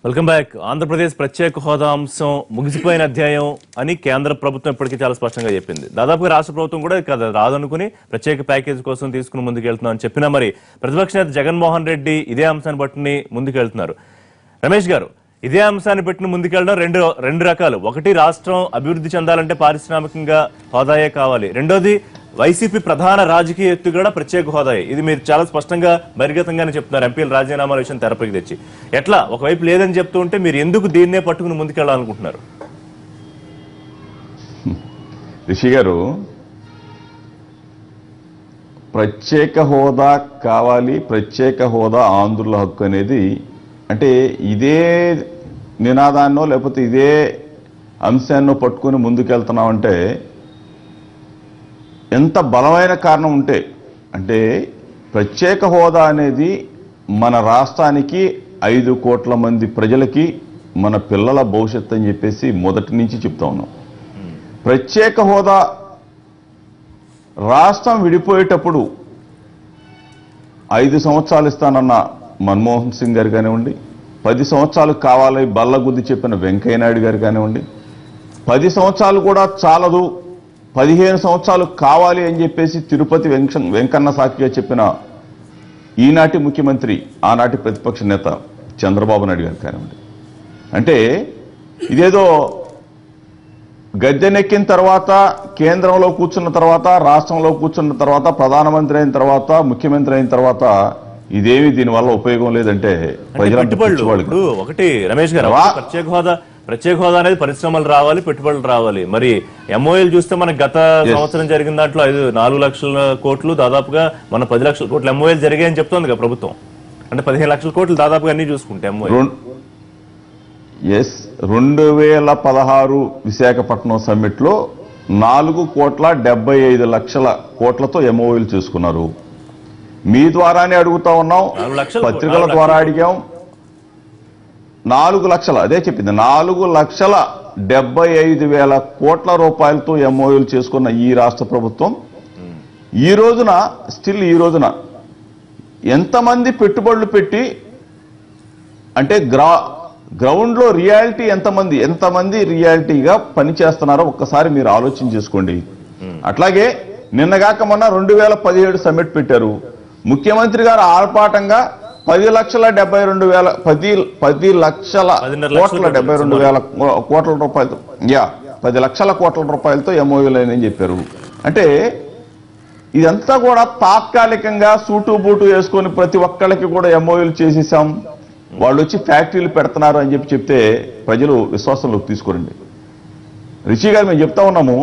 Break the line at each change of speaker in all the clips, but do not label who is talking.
Welcome back. Andhra Pradesh ప్రత్యేక హోదా అంశం ముగిసిపోయిన అధ్యాయం అని కేంద్ర ప్రభుత్వం ఇప్పటికీ చాలా స్పష్టంగా చెప్పింది. దాదాపుగా రాష్ట్ర ప్రభుత్వం కూడా కదా రాదనుకుని ప్రత్యేక ప్యాకేజ్ కోసం తీసుకుని ముందుకెళ్తున్నాం అని చెప్పినా మరి ప్రతిపక్ష నేత జగన్మోహన్ రెడ్డి ఇదే అంశాన్ని పట్టుని ముందుకెళ్తున్నారు. రమేష్ గారు, ఇదే అంశాన్ని పెట్టుకుని ముందుకెళ్ళడం రెండు రకాలు. ఒకటి, రాష్ట్రం అభివృద్ధి చెందాలంటే పారిశ్రామికంగా హోదాయే కావాలి. రెండోది, వైసీపీ ప్రధాన రాజకీయ ఎత్తుగడ ప్రత్యేక హోదాయే. ఇది మీరు చాలా స్పష్టంగా బహిర్గతంగానే చెప్తున్నారు. ఎంపీల రాజీనామాల విషయం తెరపైకి తెచ్చి ఎట్లా ఒకవైపు లేదని చెప్తూ ఉంటే మీరు ఎందుకు దీన్నే పట్టుకుని ముందుకెళ్లాలనుకుంటున్నారు?
రిషి గారు, ప్రత్యేక హోదా కావాలి, ప్రత్యేక హోదా ఆంధ్రుల హక్కు అనేది అంటే ఇదే నినాదాన్నో లేకపోతే ఇదే అంశాన్నో పట్టుకుని ముందుకెళ్తున్నామంటే ఎంత బలమైన కారణం ఉంటే, అంటే ప్రత్యేక హోదా అనేది మన రాష్ట్రానికి 5 కోట్ల మంది ప్రజలకి మన పిల్లల భవిష్యత్తు అని చెప్పేసి మొదటి నుంచి చెప్తా ఉన్నాం. ప్రత్యేక హోదా రాష్ట్రం విడిపోయేటప్పుడు 5 సంవత్సరాలు ఇస్తానన్న మన్మోహన్ సింగ్ గారు కానివ్వండి, 10 సంవత్సరాలు కావాలి బల్లగుద్ది చెప్పిన వెంకయ్యనాయుడు గారు కానివ్వండి, 10 సంవత్సరాలు కూడా చాలదు 15 సంవత్సరాలు కావాలి అని చెప్పేసి తిరుపతి వెంకన్న సాక్షిగా చెప్పిన ఈనాటి ముఖ్యమంత్రి ఆనాటి ప్రతిపక్ష నేత చంద్రబాబు నాయుడు గారు కానివ్వండి. అంటే ఇదేదో గద్దెనెక్కిన తర్వాత, కేంద్రంలో కూర్చున్న తర్వాత, రాష్ట్రంలో కూర్చున్న తర్వాత, ప్రధానమంత్రి అయిన తర్వాత, ముఖ్యమంత్రి అయిన తర్వాత ఇదేమి దీనివల్ల ఉపయోగం లేదంటే
ప్రజలు ఒకటి. రమేష్ గారు, ప్రత్యేక హోదా అనేది పరిశ్రమలు రావాలి, పెట్టుబడులు రావాలి. మరి ఎంఓఏలు చూస్తే మనకు గత సంవత్సరం జరిగిన దాంట్లో 4 లక్షల కోట్లు దాదాపుగా మన 10 లక్షల కోట్లు ఎంఓఏలు జరిగాయని చెప్తోంది కదా ప్రభుత్వం. అంటే 15 లక్షల కోట్లు దాదాపుగా అన్ని చూసుకుంటే ఎంఓఏ.
2016 విశాఖపట్నం సమ్మిట్ లో 4,75,00,00,000 ఎంఓఏలు చేసుకున్నారు. మీ ద్వారానే అడుగుతా ఉన్నాం, పత్రికల ద్వారా అడిగాం. 4 లక్షల, అదే చెప్పింది, 4,75,000 కోట్ల రూపాయలతో ఎంఓయూలు చేసుకున్న ఈ రాష్ట్ర ప్రభుత్వం ఈ రోజున ఈ రోజున ఎంతమంది పెట్టుబడులు పెట్టి, అంటే గ్రౌండ్ లో రియాలిటీ ఎంతమంది రియాలిటీగా పనిచేస్తున్నారో ఒక్కసారి మీరు ఆలోచన చేసుకోండి. అట్లాగే నిన్నగాక మొన్న 2017 సమ్మిట్ పెట్టారు. ముఖ్యమంత్రి గారు ఆర్పాటంగా 10,72,000 కోట్ల రూపాయలతో 10 లక్షల కోట్ల రూపాయలతో ఎంఓయూలు అని చెప్పారు. అంటే ఇదంతా కూడా తాత్కాలికంగా సూటు బూటు వేసుకొని ప్రతి ఒక్కళ్ళకి కూడా ఎంఓయూలు చేసేసాం, వాళ్ళు వచ్చి ఫ్యాక్టరీలు పెడుతున్నారు అని చెప్తే ప్రజలు విశ్వాసంలోకి తీసుకోరండి. రిషి గారు, మేము చెప్తా ఉన్నాము,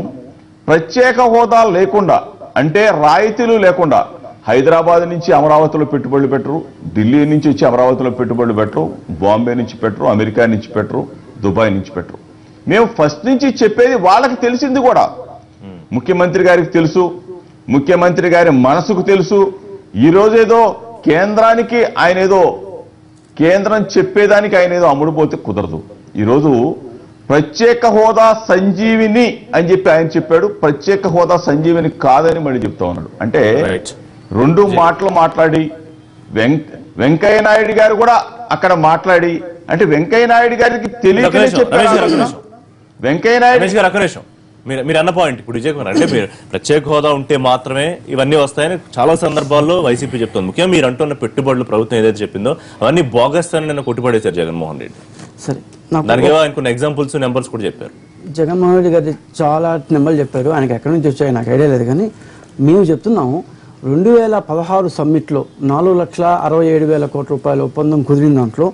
ప్రత్యేక హోదా లేకుండా, అంటే రాయితీలు లేకుండా హైదరాబాద్ నుంచి అమరావతిలో పెట్టుబడులు పెట్టరు, ఢిల్లీ నుంచి వచ్చి అమరావతిలో పెట్టుబడులు పెట్టరు, బాంబే నుంచి పెట్టరు, అమెరికా నుంచి పెట్టరు, దుబాయ్ నుంచి పెట్టరు. మేము ఫస్ట్ నుంచి చెప్పేది వాళ్ళకి తెలిసింది కూడా. ముఖ్యమంత్రి గారికి తెలుసు, ముఖ్యమంత్రి గారి మనసుకు తెలుసు. ఈరోజేదో కేంద్రానికి కేంద్రం చెప్పేదానికి ఆయన ఏదో అమ్ముడుపోతే కుదరదు. ఈరోజు ప్రత్యేక హోదా సంజీవిని అని చెప్పి ఆయన చెప్పాడు, ప్రత్యేక హోదా సంజీవిని కాదని మళ్ళీ చెప్తా ఉన్నాడు. అంటే 2 మాటలు మాట్లాడి వెంకయ్య నాయుడు గారు కూడా అక్కడ మాట్లాడి, అంటే వెంకయ్య నాయుడు గారికి తెలియకనే చెప్పారు. వెంకయ్య నాయుడు
గారు, మీరు అన్న పాయింట్ ఇప్పుడు విజయ్ కుమార్, అంటే మీరు ప్రత్యేక హోదా ఉంటే మాత్రమే ఇవన్నీ వస్తాయని చాలా సందర్భాల్లో వైసీపీ చెప్తుంది. ముఖ్యంగా మీరు అంటున్న పెట్టుబడులు ప్రభుత్వం ఏదైతే చెప్పిందో అవన్నీ బోగస్ అని నిన్న కొట్టిపడేశారు జగన్మోహన్ రెడ్డి.
సరే,
దానికి ఆయన కొన్ని ఎగ్జాంపుల్స్, నెంబర్స్ కూడా చెప్పారు.
జగన్మోహన్ రెడ్డి గారు చాలా నెంబర్లు చెప్పారు. ఆయనకి ఎక్కడి నుంచి వచ్చాయో నాకు ఐడియా లేదు, కానీ మేము చెప్తున్నాము 2016 సమ్మిట్లో 4,67,000 కోట్ల రూపాయల ఒప్పందం కుదిరిన దాంట్లో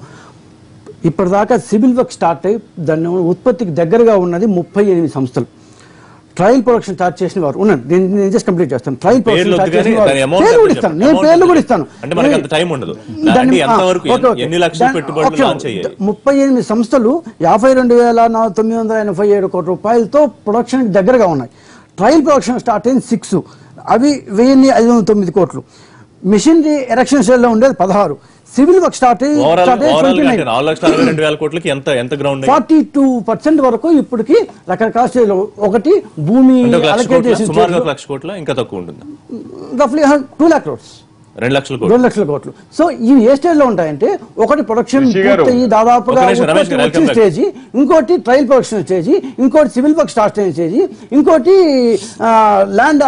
ఇప్పటిదాకా సివిల్ వర్క్ స్టార్ట్ అయ్యి దాన్ని ఉత్పత్తికి దగ్గరగా ఉన్నది 38 సంస్థలు. ట్రయల్ ప్రొడక్షన్ స్టార్ట్ చేసిన వారు ఉన్నారు. నేను జస్ట్ కంప్లీట్ చేస్తాను. ట్రయల్ ప్రొడక్షన్ స్టార్ట్ చేసిన వారు పేర్లు కూడా ఇస్తాను, నేను పేర్లు కూడా ఇస్తాను. 38 సంస్థలు 52,987 కోట్ల రూపాయలతో ప్రొడక్షన్ దగ్గరగా ఉన్నాయి. ట్రయల్ ప్రొడక్షన్ స్టార్ట్ అయింది 6, అవి 1,509 కోట్లు. మిషనరీ ఎరెక్షన్ స్టేజ్ లో ఉండేది 16. సివిల్ వర్క్ స్టార్ట్ 42% వరకు ఇప్పటికి రకరకాల స్టేజ్లో. ఒకటి భూమి అలకేట్ చేసిన
ఇంకా తక్కువ ఉంటుంది,
రఫ్లీ 2 lakh crores.
2 లక్షల కోట్లు
2 లక్షల కోట్లు. సో ఇవి ఏ స్టేజ్ లో ఉంటాయంటే ఒకటి ప్రొడక్షన్ పూర్తయ్యి దాదాపుగా వచ్చే స్టేజ్, ఇంకోటి ట్రయల్ ప్రొడక్షన్ స్టేజ్, ఇంకోటి సివిల్ వర్క్ స్టార్ట్ అయిన స్టేజ్, ఇంకోటి ల్యాండ్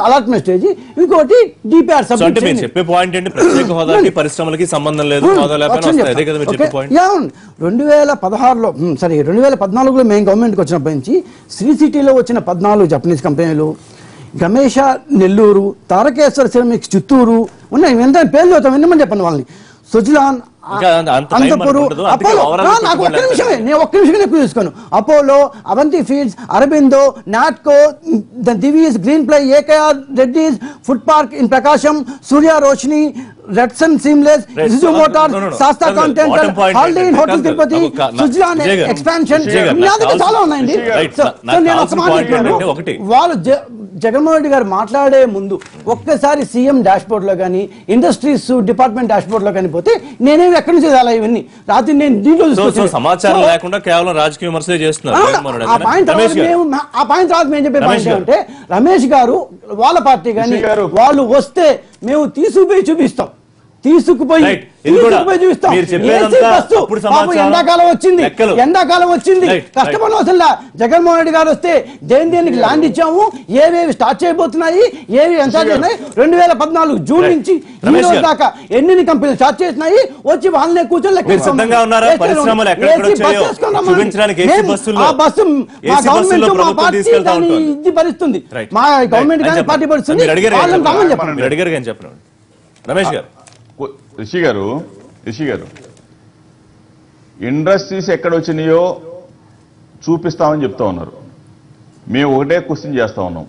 అలాట్మెంట్ స్టేజ్, ఇంకోటి డిపిఆర్ సబ్మిట్.
మీరు చెప్పే పాయింట్ ఏంటి? ప్రత్యేక హోదాకి పరిశ్రమలకి సంబంధం లేదు, హోదా లేకపోయినా వస్తాయి. అదే కదా మీరు చెప్పే పాయింట్.
2016లో 2014లో మేము గవర్నమెంట్కి వచ్చినప్పటి నుంచి శ్రీ సిటీలో వచ్చిన 14 జపనీస్ కంపెనీలు, గమేష నెల్లూరు, తారకేశ్వర సిరమిక్స్ చిత్తూరు ఉన్నాయి. ఎంత పేర్లు అవుతాం, విన్నమని చెప్పండి వాళ్ళని. సుజలాన్, అంతపురు, అపోలో, నాకు ఒక్క నిమిషమే, నేను ఒక్క నిమిషం ఎక్కువ చూసుకోను. Apollo, Avanthi Fields, Aurobindo, Natco, Divis, Green Ply, AKR Reddy's, food park in Prakasam, Surya Roshni, Redson seamless, Isuzu Motors, Sastra Continental, Holiday Inn hotel Tirupati, Suzlon expansion, చాలా ఉన్నాయండి. నేను ఒక మాట చెప్పాను, వాళ్ళు జగన్మోహన్ రెడ్డి గారు మాట్లాడే ముందు ఒక్కసారి సీఎం డాష్ బోర్డ్ లో కానీ ఇండస్ట్రీస్ డిపార్ట్మెంట్ డాష్ బోర్డ్ లో కానీ పోతే నేనేమి ఎక్కడి నుంచి చాలా ఇవన్నీ రాత్రి నేను దీంట్లో
సమాచారం లేకుండా కేవలం రాజకీయ విమర్శలే చేస్తున్నారు.
ఆ పాయింట్ తర్వాత మేము చెప్పే పాయింట్ ఏంటంటే రమేష్ గారు వాళ్ళ పార్టీ కానీ వాళ్ళు వస్తే మేము తీసుకుపోయి చూపిస్తాం, తీసుకుపోయి చూపిస్తాం. ఎండాకాలం వచ్చింది కష్టపడిన అసలు జగన్మోహన్ రెడ్డి గారు వస్తే దేనికి ల్యాండ్ ఇచ్చాము, ఏవేవి స్టార్ట్ చేయబోతున్నాయి, ఏవి ఎంత చేసినాయి, 2014 జూన్ నుంచి ఈ రోజు దాకా ఎన్ని కంపెనీలు స్టార్ట్ చేసినాయి, వచ్చి వాళ్ళనే కూర్చొని ఇది భరిస్తుంది, మా గవర్నమెంట్ కానీ పార్టీ భరిస్తుంది.
రమేష్ గారు,
రిషి గారు ఇండస్ట్రీస్ ఎక్కడ వచ్చినాయో చూపిస్తామని చెప్తా ఉన్నారు. మేము ఒకటే క్వశ్చన్ చేస్తా ఉన్నాం.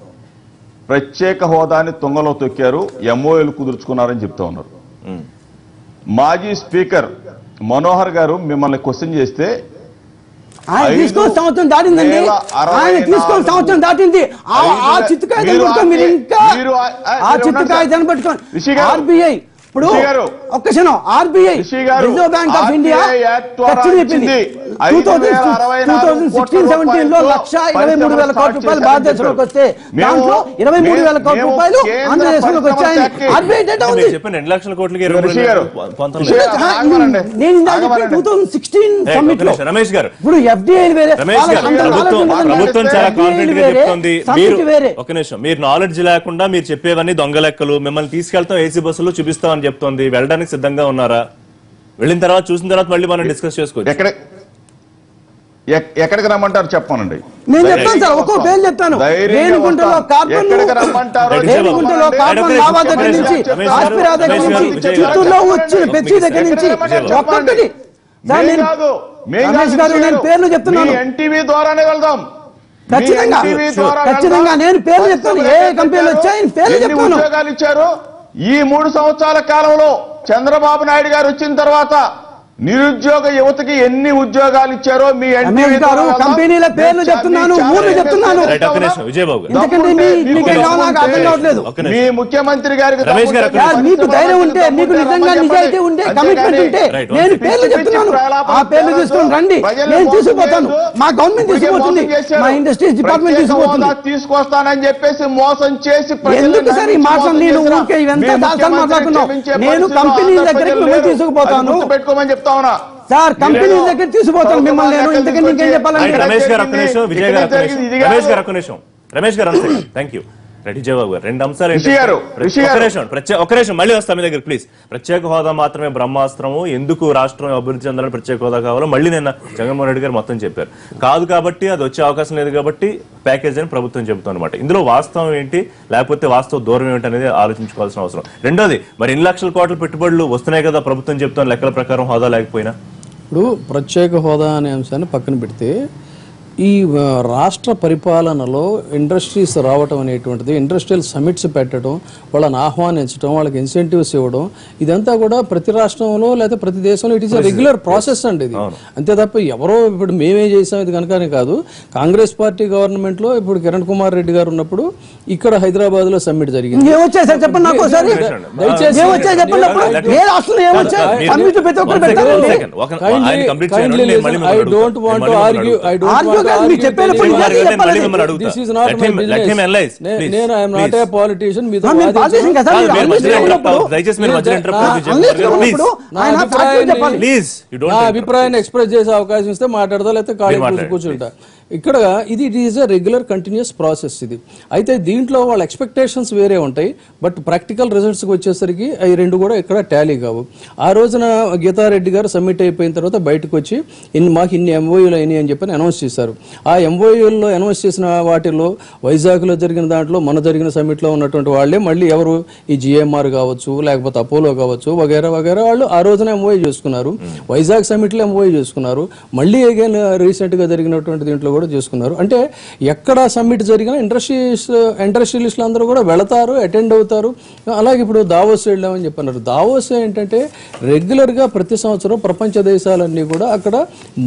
ప్రత్యేక హోదాని తుంగలో తొక్కారు, ఎంఓఏలు కుదుర్చుకున్నారని చెప్తా ఉన్నారు. మాజీ స్పీకర్ మనోహర్ గారు మిమ్మల్ని క్వశ్చన్ చేస్తే
ఆయన తీసుకొని సంవత్సరం దాటిందండి, ఆయన తీసుకొని సంవత్సరం దాటింది. ఆ చిత్తుకాయ మీరు ఇంకా ఆ చిత్తుకాయ పట్టుకోండి. ఆర్బీఐ ఇప్పుడు ఒక్క క్షణం, RBI reserve bank of India ఖర్చు చెప్పింది 2016-17 లో 1,23,000 కోట్ల రూపాయలు భారతదేశంలోకి వస్తే దాంట్లో 23,000 కోట్ల రూపాయలు ఆంధ్రదేశంలోకి వచ్చాయని ఆర్బీఐ డేటా ఉంది. నేను ఇందాక చెప్పిన 2016 సమ్మిట్ లో ఇప్పుడు ఎఫ్డీఐ వేరే,
ప్రభుత్వం చాలా కాన్ఫిడెంట్ గా చెప్తుంది. ఒక నిమిషం, మీరు నాలెడ్జ్ లేకుండా మీరు చెప్పేవన్నీ దొంగ లెక్కలు, మిమ్మల్ని తీసుకెళ్తాం ఏసీ బస్సులో చూపిస్తామని చెప్తోంది. వెళ్ళడానికి సిద్ధంగా ఉన్నారా? వెళ్ళిన తర్వాత చూసిన తర్వాత మళ్ళీ మనం డిస్కస్ చేసుకోవచ్చు.
ఎక్కడికి రమ్మంటారు చెప్పానండి,
నేను చెప్తాను సార్, ఒక్కో పేరు చెప్తాను. రేణిగుంటలో కార్బన్, రేణిగుంటలో కార్బన్ లావా దగ్గర నుంచి, ఆస్పిరా దగ్గర నుంచి, చిత్తూరులో వచ్చిన పెచ్చి దగ్గర నుంచి ఒక్కొక్కటి రమేష్ గారు నేను పేర్లు చెప్తున్నాను.
ఎన్టీవీ ద్వారానే వెళ్దాం,
ఖచ్చితంగా నేను పేర్లు చెప్తాను. ఏ కంపెనీలు వచ్చాయి పేర్లు చెప్తాను.
ఉద్యోగాలు ఇచ్చారు ఈ 3 సంవత్సరాల కాలంలో. చంద్రబాబు నాయుడు గారు వచ్చిన తర్వాత నిరుద్యోగ యువతకి ఎన్ని ఉద్యోగాలు ఇచ్చారో మీ
కంపెనీల పేర్లు చెప్తున్నాను, ఊర్లు చెప్తున్నాను.
మీ ముఖ్యమంత్రి గారికి
మీకు ధైర్యం ఉంటే, మీకు నిజంగా నిజాయితీ ఉంటే, కమిట్మెంట్ ఉంటే నేను పేర్లు చెప్తున్నాను. ఆ పేర్లు తీసుకొని రండి, నేను తీసుకుపోతాను. మా గవర్నమెంట్ తీసుకుపోతుంది, మా ఇండస్ట్రీస్ డిపార్ట్మెంట్ తీసుకుపోతుంది.
తీసుకొస్తానని చెప్పేసి మోసం చేసి
ఎందుకు సార్ ఈ మాట? నేను ఊరికే ఇవంతా దాసాలు మాట్లాడుతున్నాను. నేను కంపెనీల దగ్గరికి మిమ్మల్ని తీసుకుపోతాను,
పెట్టుకోమని చెప్తా ఉన్నా
సార్. కంపెనీ దగ్గర తీసుకుపోతాను మిమ్మల్ని. నేను ఇంతకన్నా ఇంకేం చెప్పాలంటే
రమేష్ గారు ఒక్క నిమిషం, విజయ్ గారు ఒక్క నిమిషం, రమేష్ గారు ఒక్క నిమిషం, రమేష్ గారు థ్యాంక్ యూ. విజయబాబు గారు 2 అంశాలు. ఒక్క నిమిషం మళ్ళీ వస్తా మీ దగ్గర ప్లీజ్. ప్రత్యేక హోదా మాత్రమే బ్రహ్మాస్త్రము, ఎందుకు రాష్ట్రం అభివృద్ధి చెందాలని ప్రత్యేక హోదా కావాలో మళ్ళీ నిన్న జగన్మోహన్ రెడ్డి గారు మొత్తం చెప్పారు. కాదు కాబట్టి, అది వచ్చే అవకాశం లేదు కాబట్టి ప్యాకేజ్ అని ప్రభుత్వం చెబుతుంది అనమాట. ఇందులో వాస్తవం ఏంటి, లేకపోతే వాస్తవ దూరం ఏంటి అనేది ఆలోచించుకోవాల్సిన అవసరం. రెండోది, మరి 2 లక్షల కోట్ల పెట్టుబడులు వస్తున్నాయి కదా ప్రభుత్వం చెప్తాను లెక్కల ప్రకారం హోదా లేకపోయినా.
ఇప్పుడు ప్రత్యేక హోదా అనే అంశాన్ని పక్కన పెడితే ఈ రాష్ట్ర పరిపాలనలో ఇండస్ట్రీస్ రావటం అనేటువంటిది, ఇండస్ట్రియల్ సమిట్స్ పెట్టడం, వాళ్ళని ఆహ్వానించడం, వాళ్ళకి ఇన్సెంటివ్స్ ఇవ్వడం, ఇదంతా కూడా ప్రతి రాష్ట్రంలో లేదా ప్రతి దేశంలో it is a regular process అండి ఇది. అంతే తప్ప ఎవరో ఇప్పుడు మేమే చేసాం ఇది కనుకనే కాదు. కాంగ్రెస్ పార్టీ గవర్నమెంట్ లో ఇప్పుడు కిరణ్ కుమార్ రెడ్డి గారు ఉన్నప్పుడు ఇక్కడ హైదరాబాద్ లో సమ్మిట్ జరిగింది.
I don't want to argue మీకు చెప్పేటప్పుడు నిజాలు చెప్పాలి.
This is not my business. నేను I am not a politician. మీతో నా అభిప్రాయాన్ని ఎక్స్ప్రెస్ చేసే అవకాశం ఇస్తే మాట్లాడదా, లేకపోతే ఖాళీ కూర్చుంటా. ఇక్కడ ఇది it is a regular continuous process. ఇది అయితే దీంట్లో వాళ్ళ ఎక్స్పెక్టేషన్స్ వేరే ఉంటాయి, బట్ ప్రాక్టికల్ రిజల్ట్స్కి వచ్చేసరికి అవి రెండు కూడా ఇక్కడ టాలీ కావు. ఆ రోజున గీతారెడ్డి గారు సబ్మిట్ అయిపోయిన తర్వాత బయటకు వచ్చి మాకు ఇన్ని ఎంఓయూలు అయినాయి అని చెప్పి అనౌన్స్ చేశారు. ఆ ఎంఓయూల్లో అనౌన్స్ చేసిన వాటిల్లో వైజాగ్లో జరిగిన దాంట్లో మన జరిగిన సమ్మిట్లో ఉన్నటువంటి వాళ్ళే మళ్ళీ ఎవరు ఈ జిఎంఆర్ కావచ్చు, లేకపోతే అపోలో కావచ్చు, వగేరా వగేరా వాళ్ళు ఆ రోజున ఎంఓయూ చేసుకున్నారు. వైజాగ్ సమ్మిట్లో ఎంఓయూ చేసుకున్నారు. మళ్ళీ అగైన్ రీసెంట్గా జరిగినటువంటి దీంట్లో కూడా చేసుకున్నారు. అంటే ఎక్కడ సమ్మిట్ జరిగినా ఇండస్ట్రియలిస్టులు అందరూ కూడా వెళతారు, అటెండ్ అవుతారు. అలాగే ఇప్పుడు దావోస్ వెళ్ళామని చెప్పన్నారు. దావోస్ ఏంటంటే రెగ్యులర్గా ప్రతి సంవత్సరం ప్రపంచ దేశాలన్నీ కూడా అక్కడ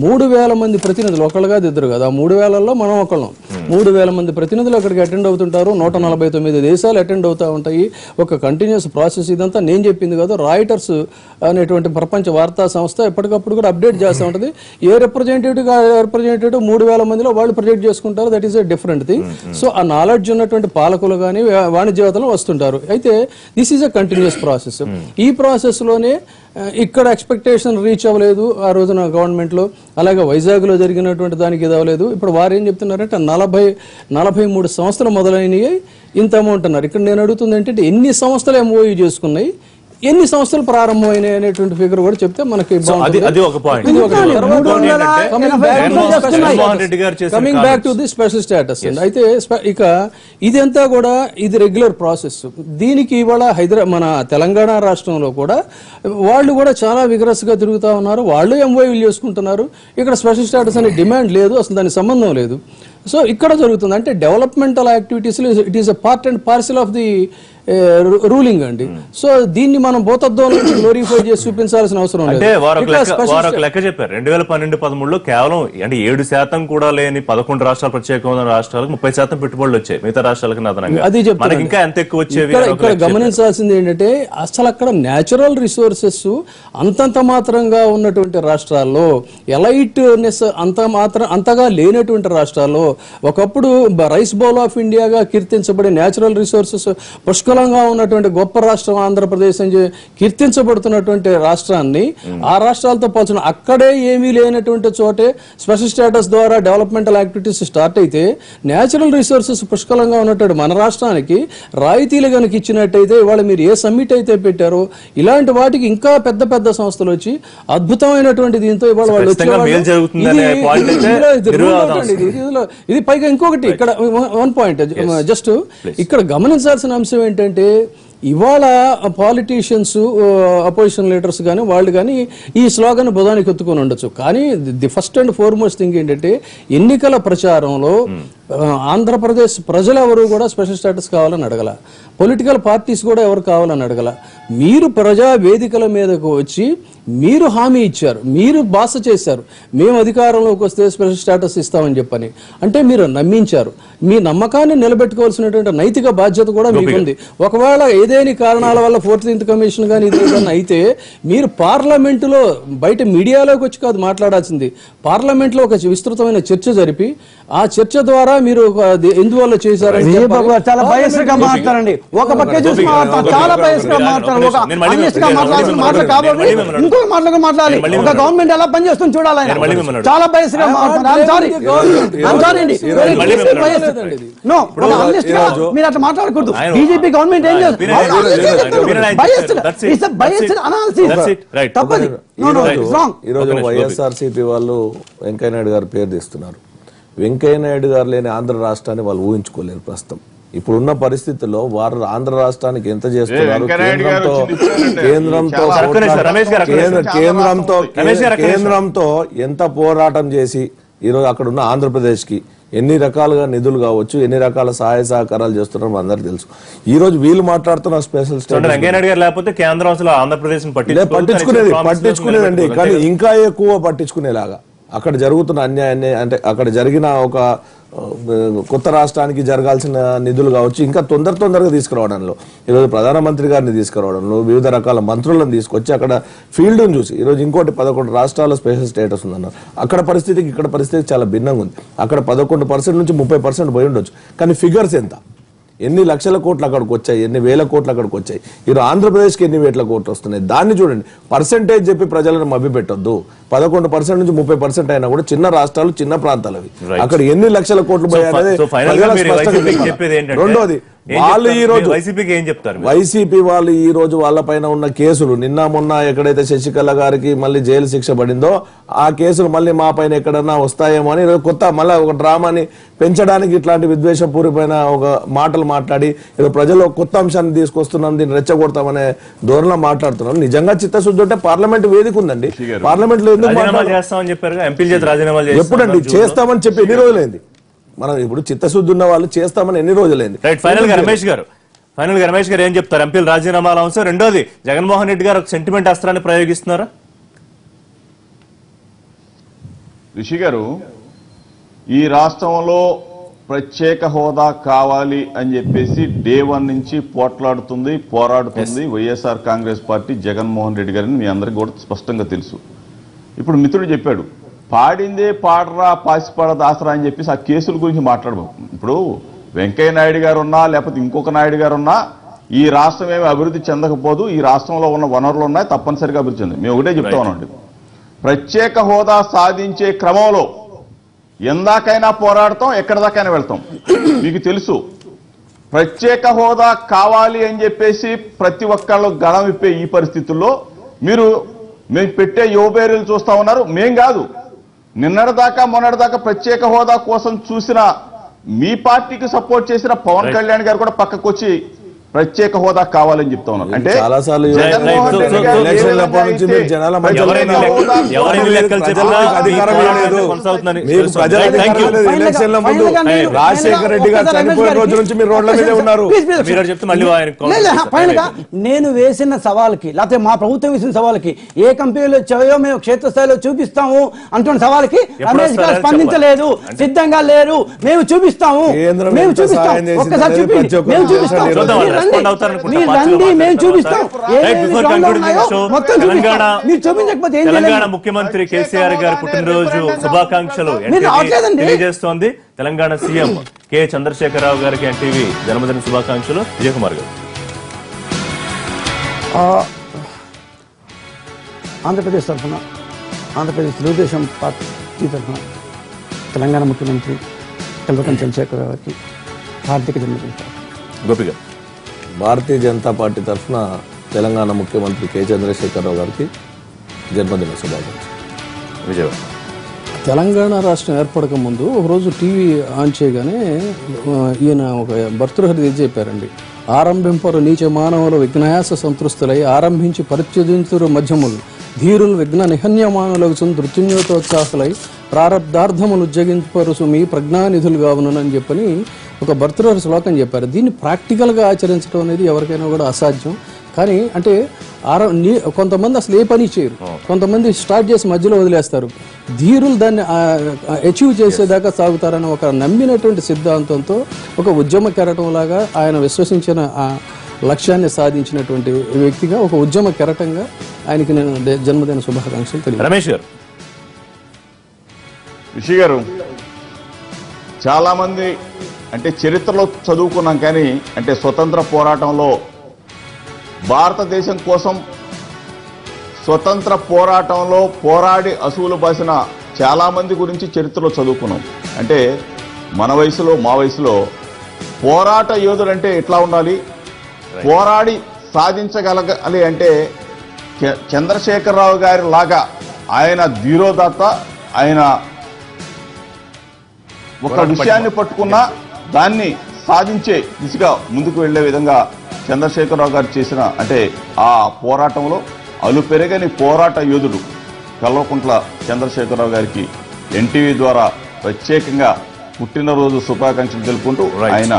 3,000 మంది ప్రతినిధులు, ఒకళ్ళు కాదు ఇద్దరు కాదు, ఆ 3,000లో మనం ఒకళ్ళం, 3,000 మంది ప్రతినిధులు అక్కడికి అటెండ్ అవుతుంటారు. 149 దేశాలు అటెండ్ అవుతూ ఉంటాయి. ఒక కంటిన్యూస్ ప్రాసెస్. ఇదంతా నేను చెప్పింది కాదు, రాయిటర్స్ అనేటువంటి ప్రపంచ వార్తా సంస్థ ఎప్పటికప్పుడు కూడా అప్డేట్ చేస్తూ ఉంటుంది. ఏ రిప్రజెంటేటివ్ 3,000 మందిలో వాళ్ళు ప్రొజెక్ట్ చేసుకుంటారు. That is a different thing. So ఆ నాలెడ్జ్ ఉన్నటువంటి పాలకులు కానీ వాణిజ్యవేత్తలు వస్తుంటారు. అయితే this is a continuous process. ఈ ప్రాసెస్లోనే ఇక్కడ ఎక్స్పెక్టేషన్ రీచ్ అవ్వలేదు ఆ రోజున గవర్నమెంట్లో. అలాగే వైజాగ్లో జరిగినటువంటి దానికి ఇది అవ్వలేదు. ఇప్పుడు వారు ఏం చెప్తున్నారంటే 43 సంస్థలు మొదలైనవి, ఇంత అమౌంట్ అన్నారు. ఇక్కడ నేను అడుగుతుంది ఏంటంటే ఎన్ని సంస్థలు ఎంఓయూ చేసుకున్నాయి, ఎన్ని సంవత్సరాలు ప్రారంభమైనాయి అనేటువంటి ఫిగర్ కూడా చెప్తే మనకి coming back to the special status. అయితే ఇక ఇదంతా కూడా ఇది రెగ్యులర్ ప్రాసెస్. దీనికి ఇవాళ మన తెలంగాణ రాష్ట్రంలో కూడా వాళ్ళు కూడా చాలా విగ్రస్ గా తిరుగుతా ఉన్నారు. వాళ్ళు ఎంఓయూలు చేసుకుంటున్నారు. ఇక్కడ స్పెషల్ స్టేటస్ అనే డిమాండ్ లేదు, అసలు దానికి సంబంధం లేదు. సో ఇక్కడ జరుగుతుంది అంటే developmental activities it is a part and parcel of the ruling అండి. సో దీన్ని మనం భూతత్వం నుంచి గ్లోరిఫై చేసి చూపించాల్సిన అవసరం లేదు.
లెక్క చెప్పారు 2012-13లో కేవలం అంటే 7% కూడా లేని 11 రాష్ట్రాలు, ప్రత్యేక హోదా రాష్ట్రాలకు 30% పెట్టుబడులు వచ్చాయి. మిగతా రాష్ట్రాలకు
అది చెప్తాను.
ఇంకా ఎంత ఎక్కువ వచ్చేవి.
ఇక్కడ గమనించాల్సింది ఏంటంటే అసలు అక్కడ న్యాచురల్ రిసోర్సెస్ అంతంత మాత్రంగా ఉన్నటువంటి రాష్ట్రాల్లో, ఎలైట్నెస్ అంతగా లేనటువంటి రాష్ట్రాల్లో, ఒకప్పుడు రైస్ బౌల్ ఆఫ్ ఇండియాగా కీర్తించబడే న్యాచురల్ రిసోర్సెస్ పుష్కలంగా ఉన్నటువంటి గొప్ప రాష్ట్రం ఆంధ్రప్రదేశ్ అని కీర్తించబడుతున్నటువంటి రాష్ట్రాన్ని ఆ రాష్ట్రాలతో పోల్చిన అక్కడే ఏమీ లేనటువంటి చోటే స్పెషల్ స్టేటస్ ద్వారా డెవలప్మెంటల్ యాక్టివిటీస్ స్టార్ట్ అయితే న్యాచురల్ రిసోర్సెస్ పుష్కలంగా ఉన్నటువంటి మన రాష్ట్రానికి రాయితీలు కనుక ఇచ్చినట్టయితే ఇవాళ మీరు ఏ సమ్మిట్ అయితే పెట్టారో ఇలాంటి వాటికి ఇంకా పెద్ద పెద్ద సంస్థలు వచ్చి అద్భుతమైనటువంటి దీంతో ఇవాళ వాళ్ళు ఇది పైగా ఇంకొకటి ఇక్కడ 1 పాయింట్ జస్ట్ ఇక్కడ గమనించాల్సిన అంశం ఏంటంటే ఇవాళ పాలిటీషియన్స్, అపోజిషన్ లీడర్స్ కానీ వాళ్ళు కానీ ఈ స్లోగన్ బుధానికి ఎత్తుకొని ఉండొచ్చు. కానీ the first and foremost thing ఏంటంటే ఎన్నికల ప్రచారంలో ఆంధ్రప్రదేశ్ ప్రజలు ఎవరు కూడా స్పెషల్ స్టేటస్ కావాలని అడగల, పొలిటికల్ పార్టీస్ కూడా ఎవరు కావాలని అడగల. మీరు ప్రజా వేదికల మీదకు వచ్చి మీరు హామీ ఇచ్చారు, మీరు భాష చేశారు, మేము అధికారంలోకి వస్తే స్పెషల్ స్టేటస్ ఇస్తామని చెప్పని. అంటే మీరు నమ్మించారు. మీ నమ్మకాన్ని నిలబెట్టుకోవాల్సినటువంటి నైతిక బాధ్యత కూడా మీకుంది. ఒకవేళ ఏదేని కారణాల వల్ల 14th కమిషన్ కానీ ఇది ఏదన్నా అయితే మీరు పార్లమెంటులో, బయట మీడియాలోకి వచ్చి కాదు మాట్లాడాల్సింది, పార్లమెంట్లో ఒక విస్తృతమైన చర్చ జరిపి ఆ చర్చ ద్వారా మీరు ఎందువల్ల చేశారని
చాలా బయస్గా మాట్లాడండి. ఒక పక్కే చూసి చాలా బయస్గా మాట్లాడాలి, ఒక అన్నిస్గా మాట్లాడాల్సిన మాటలు కాబట్టి ఇంకొక మాటలుగా మాట్లాడాలి. ఒక గవర్నమెంట్ ఎలా పనిచేస్తుంది చూడాలి. చాలా బయస్గా మాట్లాడాలి. మీరు అట్లా మాట్లాడకూడదు. బీజేపీ గవర్నమెంట్ ఏం చేస్తుంది?
ఈరోజు వైఎస్ఆర్సీపీ వాళ్ళు వెంకయ్య నాయుడు గారు పేరు తీస్తున్నారు. వెంకయ్య నాయుడు గారు లేని ఆంధ్ర రాష్ట్రాన్ని వాళ్ళు ఊహించుకోలేరు ప్రస్తుతం. ఇప్పుడున్న పరిస్థితుల్లో వారు ఆంధ్ర రాష్ట్రానికి ఎంత చేస్తున్నారు, కేంద్రంతో ఎంత పోరాటం చేసి ఈరోజు అక్కడ ఉన్న ఆంధ్రప్రదేశ్ కి ఎన్ని రకాలుగా నిధులు కావచ్చు, ఎన్ని రకాల సహాయ సహకారాలు చేస్తున్నారో అందరికి తెలుసు. ఈ రోజు వీళ్ళు మాట్లాడుతున్న స్పెషల్ పట్టించుకునేదండి, కానీ ఇంకా ఎక్కువ పట్టించుకునేలాగా అక్కడ జరుగుతున్న అన్యాయాన్ని, అంటే అక్కడ జరిగిన ఒక కొత్త రాష్ట్రానికి జరగాల్సిన నిధులు కావచ్చు, ఇంకా తొందరగా తీసుకురావడంలో, ఈరోజు ప్రధానమంత్రి గారిని తీసుకురావడంలో, వివిధ రకాల మంత్రులను తీసుకొచ్చి అక్కడ ఫీల్డ్ని చూసి, ఈరోజు ఇంకోటి 11 రాష్ట్రాల స్పెషల్ స్టేటస్ ఉందన్నారు. అక్కడ పరిస్థితికి ఇక్కడ పరిస్థితి చాలా భిన్నంగా ఉంది. అక్కడ 11% నుంచి 30% పోయి ఉండొచ్చు. కానీ ఫిగర్స్ ఎంత, ఎన్ని లక్షల కోట్లు అక్కడికి వచ్చాయి, ఎన్ని వేల కోట్లు అక్కడికి వచ్చాయి, ఈరోజు ఆంధ్రప్రదేశ్కి ఎన్ని వేల కోట్లు వస్తున్నాయి, దాన్ని చూడండి. పర్సెంటేజ్ చెప్పి ప్రజలను మభ్యపెట్టొద్దు. 11% నుంచి 30% అయినా కూడా చిన్న రాష్ట్రాలు, చిన్న ప్రాంతాలు అవి. అక్కడ ఎన్ని లక్షల కోట్లు పోయాయి. రెండోది, వాళ్ళు ఈ రోజు
వైసీపీకి ఏం చెప్తారు?
వైసీపీ వాళ్ళు ఈ రోజు వాళ్ళపైన ఉన్న కేసులు, నిన్న మొన్న ఎక్కడైతే శశికళ గారికి మళ్ళీ జైలు శిక్ష పడిందో ఆ కేసులు మళ్ళీ మా పైన ఎక్కడన్నా వస్తాయేమో అని కొత్త మళ్ళీ ఒక డ్రామాని పెంచడానికి ఇట్లాంటి విద్వేషపూరితమైన ఒక మాటలు మాట్లాడి ఏదో ప్రజలు కొత్త అంశాన్ని తీసుకొస్తున్నాం, దీన్ని రెచ్చగొడతామనే ధోరణిలో మాట్లాడుతున్నాం. నిజంగా చిత్తశుద్ధి ఉంటే పార్లమెంట్ వేదిక ఉందండి. పార్లమెంట్ లో ఎప్పుడండి చేస్తామని చెప్పి ఎన్ని రోజులైంది? మనం ఇప్పుడు చిత్తశుద్ధి ఉన్న వాళ్ళు చేస్తామని ఎన్ని రోజులైంది?
ఫైనల్ గా రమేష్ గారు ఏం చెప్తారు? ఎంపీలు రాజీనామాల అంశం. రెండోది, జగన్మోహన్ రెడ్డి గారు ఒక సెంటిమెంట్ అస్త్రాన్ని ప్రయోగిస్తున్నారా?
రిషి గారు, ఈ రాష్ట్రంలో ప్రత్యేక హోదా కావాలి అని చెప్పేసి డే 1 నుంచి పోరాడుతుంది వైఎస్ఆర్ కాంగ్రెస్ పార్టీ, జగన్మోహన్ రెడ్డి గారిని మీ అందరికీ కూడా స్పష్టంగా తెలుసు. ఇప్పుడు మిత్రుడు చెప్పాడు, పాడిందే పాడరా పాసిపాడ దాసరా అని చెప్పేసి ఆ కేసుల గురించి మాట్లాడబోతుంది. ఇప్పుడు వెంకయ్య నాయుడు గారు ఉన్నా లేకపోతే ఇంకొక నాయుడు గారు ఉన్నా ఈ రాష్ట్రం ఏమి అభివృద్ధి చెందకపోదు. ఈ రాష్ట్రంలో ఉన్న వనరులు ఉన్నాయి, తప్పనిసరిగా అభివృద్ధి చెంది. మేము ఒకటే చెప్తా ఉన్నాండి, ప్రత్యేక హోదా సాధించే క్రమంలో ఎందాకైనా పోరాడతాం, ఎక్కడిదాకైనా వెళ్తాం. మీకు తెలుసు, ప్రత్యేక హోదా కావాలి అని చెప్పేసి ప్రతి ఒక్కళ్ళు గళం విప్పే ఈ పరిస్థితుల్లో మేము పెట్టే యువబేరీలు చూస్తా ఉన్నారు. మేం కాదు, నిన్నటిదాకా మొన్నటిదాకా ప్రత్యేక హోదా కోసం చూసిన మీ పార్టీకి సపోర్ట్ చేసిన పవన్ కళ్యాణ్ గారు కూడా పక్కకు వచ్చి ప్రత్యేక హోదా కావాలని చెప్తా ఉన్నారు. అంటే
రాజశేఖర రెడ్డి గారు చనిపోయిన రోజు నుంచి మీరు రోడ్ల మీద ఉన్నారు.
నేను వేసిన సవాల్కి, లేకపోతే మా ప్రభుత్వం వేసిన సవాల్కి, ఏ కంపెనీలో వచ్చాయో మేము క్షేత్రస్థాయిలో చూపిస్తాము అంటున్న సవాల్కి రమేష్ గారు స్పందించలేదు, సిద్ధంగా లేరు. మేము చూపిస్తాము, ఒక్కసారి చూపించండి, మేము చూపిస్తాం.
తెలంగాణ ముఖ్యమంత్రి కేసీఆర్ గారి పుట్టినరోజు శుభాకాంక్షలు తెలియజేస్తోంది తెలంగాణ సీఎం కె చంద్రశేఖరరావు గారికి ఎన్టీవీ జన్మదిన శుభాకాంక్షలు. విజయ్ కుమార్ గారు,
ఆంధ్రప్రదేశ్ తరఫున, ఆంధ్రప్రదేశ్ తెలుగుదేశం పార్టీ తరఫున తెలంగాణ ముఖ్యమంత్రి కల్వకుంట్ల చంద్రశేఖరరావు గారికి హార్దిక జన్మదిన.
గోపి గారు,
భారతీయ జనతా పార్టీ తరఫున తెలంగాణ ముఖ్యమంత్రి కె చంద్రశేఖరరావు గారికి జన్మదిన శుభాకాంక్షలు.
విజయ్,
తెలంగాణ రాష్ట్రం ఏర్పడక ముందు ఒకరోజు టీవీ ఆన్ చేయగానే ఈయన ఒక భర్తృహరి చెప్పారండి. ఆరంభింపరు నీచ మానవులు విఘ్నాయాస సంతృస్తులై ఆరంభించి పరిత్యజింతురు మధ్యములు ధీరులు విఘ్న నిహన్యమానులకు నృత్యున్యోతోత్సాహులై ప్రారబ్ధార్థములు ఉజ్జగింపరుసు మీ ప్రజ్ఞానిధులు కావునని చెప్పని ఒక భర్తృహరి శ్లోకం చెప్పారు. దీన్ని ప్రాక్టికల్గా ఆచరించడం అనేది ఎవరికైనా కూడా అసాధ్యం. కానీ అంటే కొంతమంది అసలు ఏ పని చేయరు, కొంతమంది స్టార్ట్ చేసి మధ్యలో వదిలేస్తారు. ధీరులు దాన్ని అచీవ్ చేసేదాకా సాగుతారని ఒక నమ్మినటువంటి సిద్ధాంతంతో ఒక ఉద్యమ కెరటంలాగా ఆయన విశ్వసించిన ఆ లక్ష్యాన్ని సాధించినటువంటి వ్యక్తిగా, ఒక ఉద్యమ కెరటంగా ఆయనకి నేను జన్మదిన శుభాకాంక్షలు తెలియదు.
రమేష్ గారు,
రిషి గారు, చాలా మంది అంటే చరిత్రలో చదువుకున్నాం, కానీ అంటే స్వతంత్ర పోరాటంలో భారతదేశం కోసం స్వతంత్ర పోరాటంలో పోరాడి అసువులు బాసిన చాలా మంది గురించి చరిత్రలో చదువుకున్నాం. అంటే మన వయసులో, మా వయసులో పోరాట యోధుడు అంటే ఎట్లా ఉండాలి, పోరాడి సాధించగలగాలి అంటే చంద్రశేఖరరావు గారి లాగా ఆయన ధీరోదాత, ఆయన ఒక విషయాన్ని పట్టుకున్నా దాన్ని సాధించే దిశగా ముందుకు వెళ్లే విధంగా చంద్రశేఖరరావు గారు చేసిన అంటే ఆ పోరాటంలో అలుపెరగని పోరాట యోధుడు కల్వకుంట్ల చంద్రశేఖరరావు గారికి ఎన్టీవీ ద్వారా ప్రత్యేకంగా పుట్టినరోజు శుభాకాంక్షలు తెలుపుకుంటూ ఆయన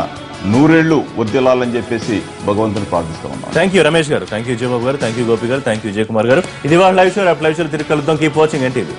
100 ఏళ్లు వర్ధిల్లాలని చెప్పేసి భగవంతుని ప్రార్థిస్తూ ఉన్నాం.
థ్యాంక్ యూ రమేష్ గారు, థ్యాంక్ యూ విజయబాబు గారు, థ్యాంక్ యూ గోపి గారు, థ్యాంక్ యూ విజయ్ కుమార్ గారు. ఇది వాళ్ళ లైవ్ షో. లైవ్ షోలో తిరిగి కలుద్దాం. Keep watching NTV.